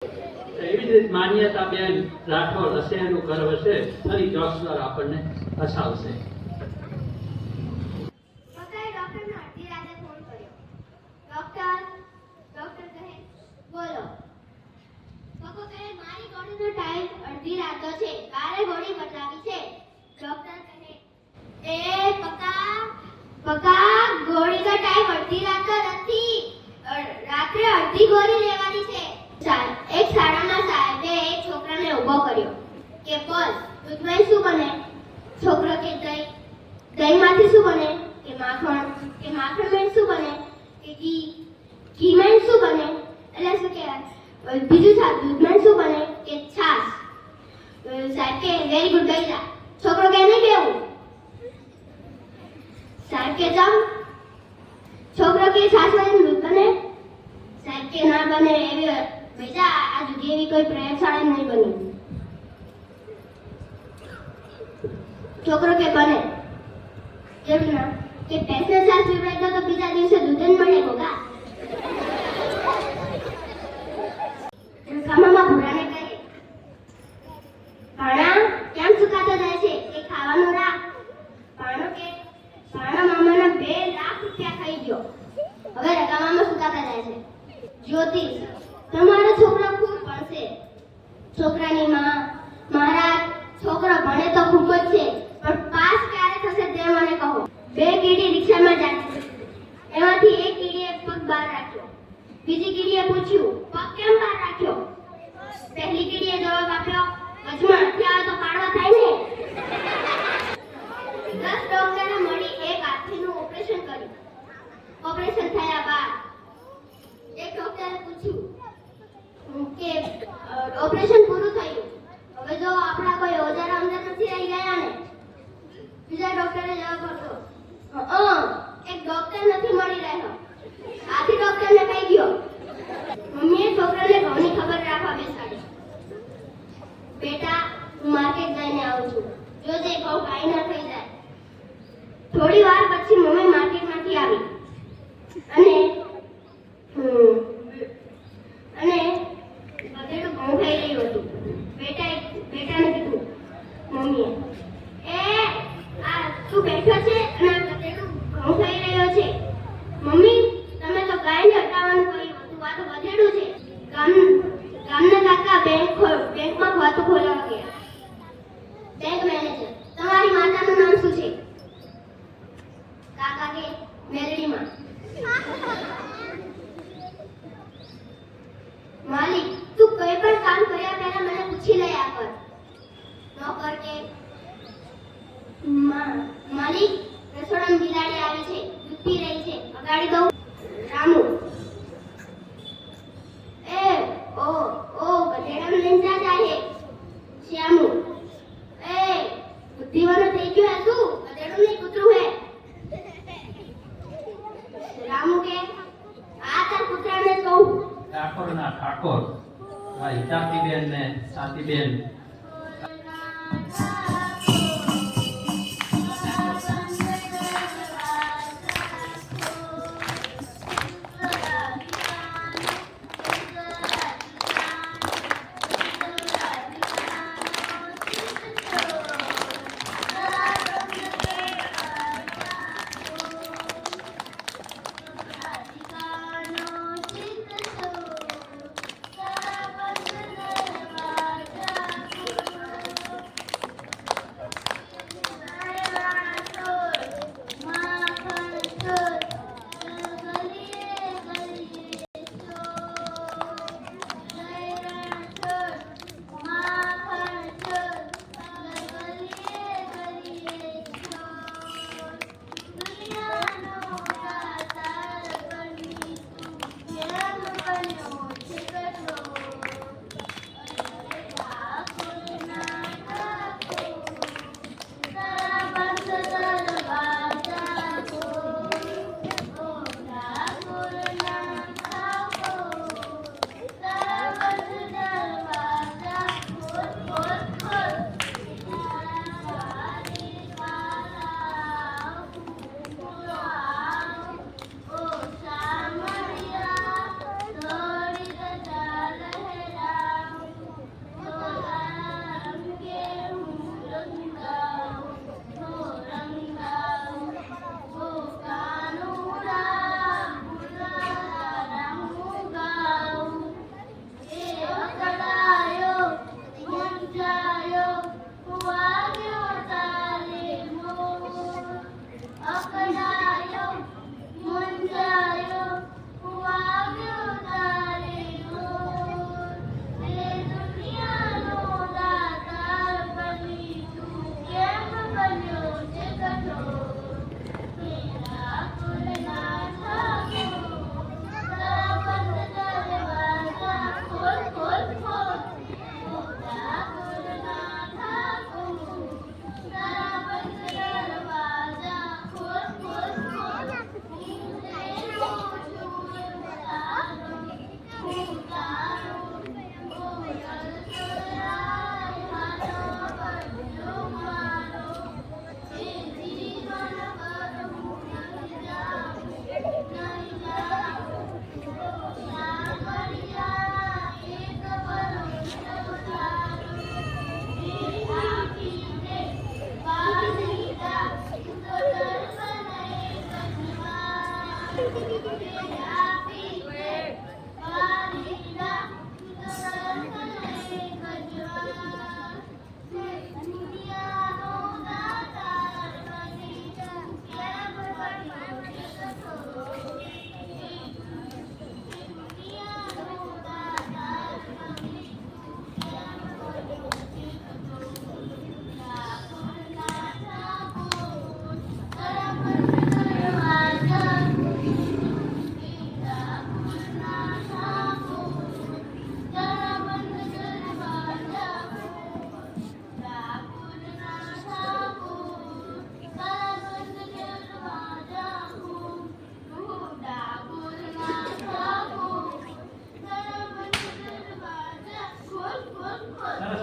એવી જ રીતે માન્યતા બેન રાઠોડ હશે એનું કર્વ છે, ફરી જોક્સર આપણને હસાવશે. પપ્પાએ ડોક્ટરને અડધી રાતે ફોન કર્યો. ડોક્ટર કહે, બોલો. પપ્પો કહે, મારી ગોળીનો ટાઈમ અડધી રાતો છે, કાલે ગોળી બદલાવી છે. ડોક્ટર કહે, પપ્પા ગોળીનો ટાઈમ અડધી રાતો નથી, રાત્રે અડધી ગોળી લેવાની છે. એક શાળામાં સાહેબે એક છોકરાને ઊભો કર્યો કે બોલ, દૂધમાં શું બને? છોકરો કે દહીં. દહીંમાંથી શું બને? કે માખણ. કે માખણમાં શું બને? કે ઘી. ઘીમાં શું બને? એટલે શું કહેવાય બીજું સાહેબ, દૂધમાં શું બને? કે છાશ. સાહેબ કે વેરી ગુડ ગઈલા. છોકરો કે નહીં કેવું? સાહેબ કે જાવ. છોકરો કે છાશમાં દૂધ બને? સાહેબ કે ના બને. એવી બેટા આ જુદી એવી કોઈ પ્રયોગશાળા નહીં બની. છોકરો કે બને. કેમ ના? કે પેસને છાશ પીવડાવી તો બીજા દિવસે દૂધ જ મળે હોગા. ખાવામાં ભૂરાને કહે, ભાણા કેમ સુકાતો જાય છે? એ ખાવાનું રાખ. ભાણો કે ભાણા મામાના 2 લાખ રૂપિયા ખાઈ ગયો, હવે રકામામાં સુકાતા જાય છે. જ્યોતિષ, તમારો છોકરો ખૂબ ભણશે. છોકરાની માં, મહારાજ છોકરો ભણે તો ખૂબ જ છે, પણ પાસ ક્યારે થશે તે મને કહો. 2 કીડી રિક્ષામાં જાય છે, એમાંથી એક કીડીએ પગ બહાર રાખ્યો. બીજી કીડીએ પૂછ્યું, પગ કેમ બહાર રાખ્યો? પહેલી કીડીએ જવાબ આપ્યો, વચમાં હાથી આવે તો પાડવા થાય ને. 10 ડોક્ટરે મળી એક હાથીનું ઓપરેશન કર્યું. ઓપરેશન થયા બાદ એક ડોક્ટરે પૂછ્યું કે ઓપરેશન પૂરું થયું, હવે જો આપણા કોઈ ઓજાર અંદર નથી રહી ગયા ને? બીજા ડોક્ટરે જવાબ આપ્યો, એક ડોક્ટર નથી મળી રહ્યો. આથી ડોક્ટરને કહી ગયો. મમ્મીએ છોકરાને ઘઉંની ખબર રાખવા બેસાડી. બેટા, હું માર્કેટ જઈને આવું છું, જોજે ઘઉં કાઈ ના થઈ જાય. થોડી વાર પછી મમ્મી માર્કેટમાંથી આવી અને ગધેડું ઘઉં ખાઈ રહ્યું હતું. બેટાને કીધું મમ્મીએ, આ તું બેઠો છે અને આ ગધેડું ઘઉં ખાઈ રહ્યો છે. મમ્મી, તમે તો ગાયને હટાવવાનું કહ્યું હતું, આ તો ગધેડું છે. ગામના કાકા બેંકમાં ખાતું ખોલાવા ગયા. બેંક મેનેજર, તમારી માતાનું નામ શું છે? કાકા કે મેલડીમાં. માલિક, તું કોઈ પણ કામ કર્યા પહેલા મને પૂછી લયા કર. નોકર કે માલિક, રસોડામાં બિલાડી આવી છે, દૂધ પી રહી છે, ભગાડી દઉં? રામુ, ગધેડાને લઈને જાય. શ્યામુ, બુદ્ધિવાનો થઈ ગયો હે તું, ગધેડું નહીં કૂતરું હે. રામુ કે આ તાર કૂતરાને કહું. ઠાકોરના ઠાકોર ભાઈ હિતાતીબેન ને શાંતિબેન.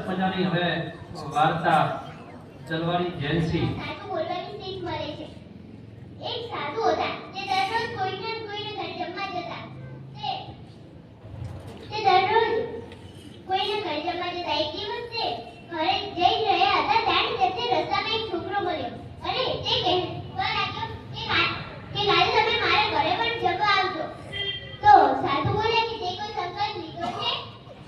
મજાની હવે વાર્તા ચલવાણી જેન્સી. સાચું બોલવાની શીખ મળે છે. એક સાધુ હતા, તે દરરોજ કોઈને ઘરે જમવા જતા. તે દરરોજ કોઈને ઘરે જમવા જતા. એક દિવસ તે ઘરે જઈ રહ્યા હતા ત્યારે તે રસ્તામાં એક છોકરો મળ્યો અને તે કહેવા લાગ્યો કે કાલે તમે મારા ઘરે પણ જમવા આવજો. તો સાધુ બોલ્યા કે તે કોઈ સંકલ્પ લીધો છે?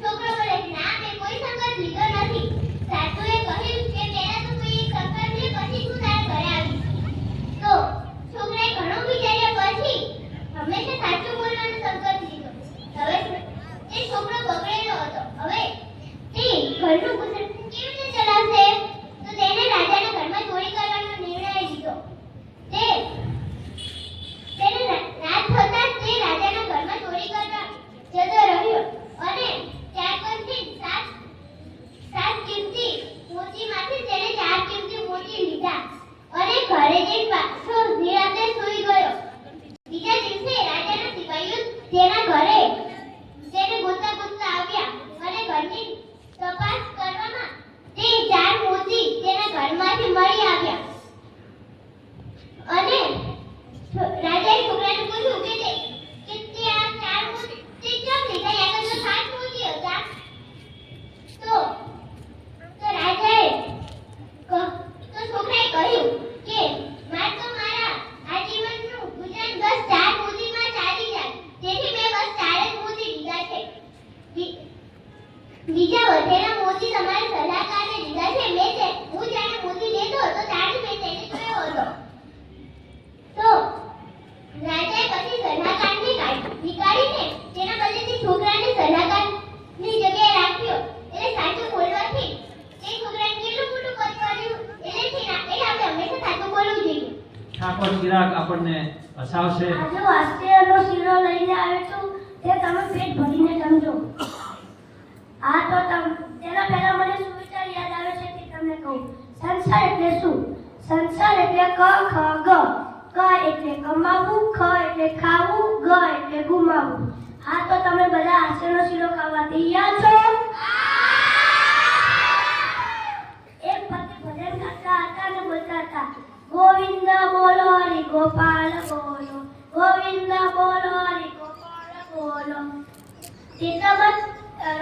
છોકરો બોલે ના, મેં કોઈ સંકલ્પ લીધો નથી. સાધુએ કહ્યું કે પહેલા તું કોઈ એક સંકલ્પ લે, પછી તું તારા ઘરે આવીશ. તો છોકરાએ ઘણું વિચાર્યા પછી હંમેશા સાચું બોલવાનો સંકલ્પ લીધો. હવે તે છોકરો બગડેલો હતો. હવે તે ઘરનું ગુજરાન કેવી રીતે ચલાવશે? તો તેને રાજાના ઘરમાં ચોરી કરવાનો નિર્ણય લીધો. તેને રાત થતાં તે રાજાના ઘરમાં ચોરી કરવા જતો રહ્યો અને ત્યાર પછી સાત કિંમતી મોતીમાંથી તેને 4 કિંમતી મોતી લીધા અને ઘરે જઈ પાછો નિરાંતે સૂઈ ગયો. બીજા દિવસે રાજાના સિપાહીઓ તેના ઘરે તેને ગોતતા આવ્યા અને ઘરની તપાસ કરવામાં તે 4 મોતી તેના ઘરમાંથી મળી આવ્યા. અને રાજાએ છોકરાને પૂછ્યું કે તે આ 4 મોતી કેમ લીધા? યા તો 7 મોતી હતા. તો રાજાએ છોકરાએ કહ્યું કે મારા આજીવનનું ગુજરાન બસ 4 મોતીમાં ચાલી જાય, તેથી મેં બસ 4 જ મોતી લીધા છે. બીજા વધેલા મોતી તમારા સલાહકારને લીધા છે. હું જ્યારે મોતી લેતો હતો ત્યારે મેં તેને જોયો હતો. તો રાજાએ પછી સલાહકારને નીકાળીને તેના બદલે છોકરાને સલાહકારની જગ્યાએ રાખ્યો. એટલે સાચું બોલવાથી તે છોકરાને કેટલું મોટું પદ મળ્યું. એટલે આપણે હંમેશા સાચું બોલવું જોઈએ. ઠાકોર ચિરાગ આપણને હસાવશે. આજે હાસ્યનો શીરો લઈને આવ્યો છું, તે તમે પેટ ભરીને સમજો. આ તો તેના પહેલા મને શું વિચાર યાદ આવે છે તે તમને કહું. સંસાર એટલે શું? સંસાર એટલે ક ખ ગ. ક એટલે કમાવું, ખ એટલે ખાવું, ગ એટલે ગુમાવવું. હા, તો તમે બધા હાસ્યનો શીરો ખાવા તૈયાર છો? એક પતિ ભજન કરતા હતા અને બોલતા હતા, ગોવિંદ બોલો હરિ ગોપાલ બોલો, ગોવિંદ બોલો હરિ ગોપાલ બોલો. તેટલામાં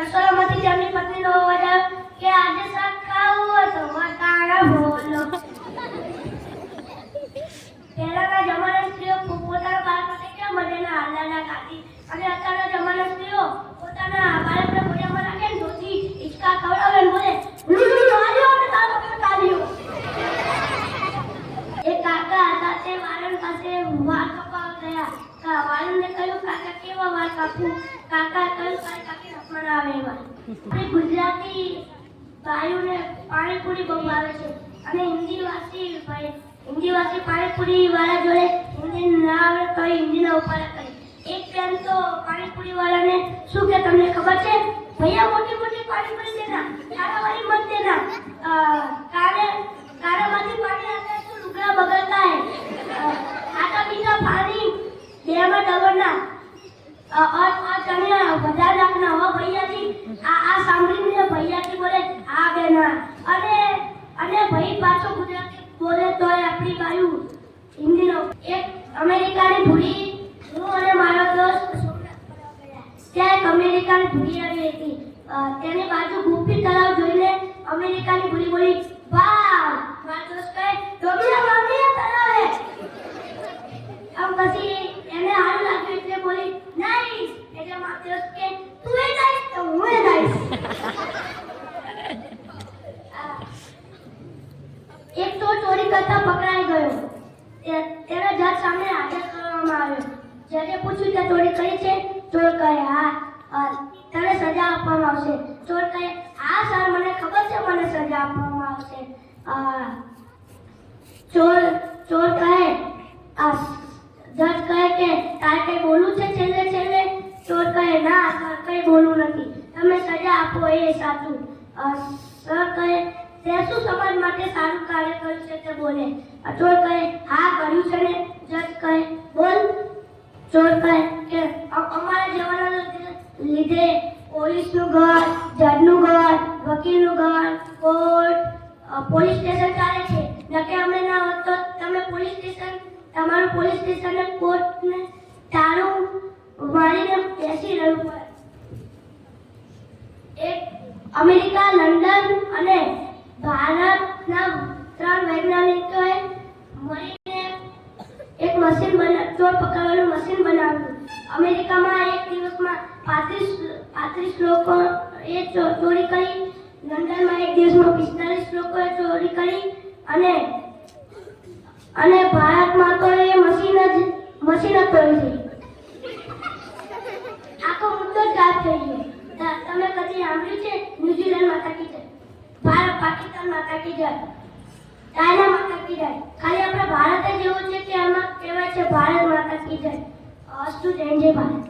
રસોડામાંથી તેમની પત્નીનો અવાજ આવ્યો કે આજે શાક ખાવું હોય તો વટાણા બોલો. પહેલાના જમાના સ્ત્રીઓ પોતાના બાળક માટે કેમ મજાના હાલના કાઢી અને અત્યારના જમાના સ્ત્રીઓ પોતાના બાળકને મોઢામાં રાખે ને ધોતી હિંચકા ખવડાવે ને બોલે તાળીઓ ને તાળીઓ. એક કાકા હતા, તે વાળંદ પાસે વાળ કપાવવા ગયા. વાળંદને કહ્યું, કાકા કેવા વાળ કાપું? કાકા કહ્યું, તારી કાકી રસમાં આવે એવા. આપણી ગુજરાતી બાયુને પાણીપુરી બહુ આવે છે અને હિન્દીવાસી પાણીપુરી વાળા જોડે હિન્દી ના આવડે તો હિન્દીના ઉપાડા કરે. એક બેન તો પાણીપુરી વાળાને શું કે તમને ખબર છે? ભૈયા મોટી મોટી પાણીપુરી દેના, ખારાવાળી મત દેના, કારામાંથી પાણી आता है तो लुगड़ा बगलता है, आटा मीठा पानी देहમાં ડબરના और तने વધારે રાખના હો ભૈયાજી. આ સાંભળીને ભૈયાજી બોલે હા બેના. અને ભાઈ પાછો ગુજરાતી બોલે તોય આપણી બાયુ હિન્દીનો. એક અમેરિકાની ભૂરી, હું અને મારો દોસ્ત ત્યાં એક અમેરિકાની ભૂરી આવી હતી. તેની બાજુ ગોપી તળાવ જોઈને અમેરિકાની ભૂરી બોલી, વાહ! મારો દોસ્ત કહે, ડોબીના મામીએ તળાવે. આમ પછી એને સારું લાગ્યું એટલે બોલી, નાઈસ. એટલે મારો દોસ્ત કે, તું એ નાઈસ તો હું એ નાઈસ. એક ચોર ચોરી કરતા પકડાઈ ગયો. તેના જજ સામે હાજર કરવામાં આવ્યો. જજે પૂછ્યું, તે ચોરી કરી છે? ચોર કહે, હા. તને સજા આપવામાં આવશે. ચોર કહે, હા સર, મને ખબર છે મને સજા આપવામાં આવશે. ચોર કહે, જજ કહે કે તારે કઈ બોલવું છે છેલ્લે છેલ્લે? ચોર કહે, ના સર, કઈ બોલવું નથી, તમે સજા આપો એ સાચું. સર કહે, તે શું સમાજ માટે સારું કાર્ય કર્યું છે તે બોલે. ચોર કહે, હા કર્યું છે ને. જજ કહે, બોલ. ચોર કહે કે અમારા જવાના લીધે પોલીસનું ઘર, જજનું ઘર, વકીલનું ઘર, કોર્ટ, પોલીસ સ્ટેશન ચાલે છે. નકે અમે ના હોત તો તમે પોલીસ સ્ટેશન, તમારું પોલીસ સ્ટેશન ને કોર્ટ ને તારું મારીને બેસી રહેવું પડે. એક અમેરિકા, લંડન અને ભારતના 3 વૈજ્ઞાનિકોએ મળીને એક મશીન ચોર પકડવાનું મશીન બનાવ્યું. અમેરિકામાં એક દિવસમાં 35 લોકો એ ચોરી કરી. લંડનમાં એક દિવસમાં 45 લોકોએ ચોરી કરી અને ભારતમાં તો એ મશીન જ ચોરી થઈ. આખો મુદ્દો જ ગાયબ થઈ ગયો. તમે કદી સાંભળ્યું છે ન્યુઝીલેન્ડ માતા કી જય, ભારત પાકિસ્તાન માતા કી જય, ચાઇના માતા કી જય? ખાલી આપણા ભારત જ એવું છે કે આમાં કહેવાય છે ભારત માતા કી જય. અસ્તુ જય જય ભારત.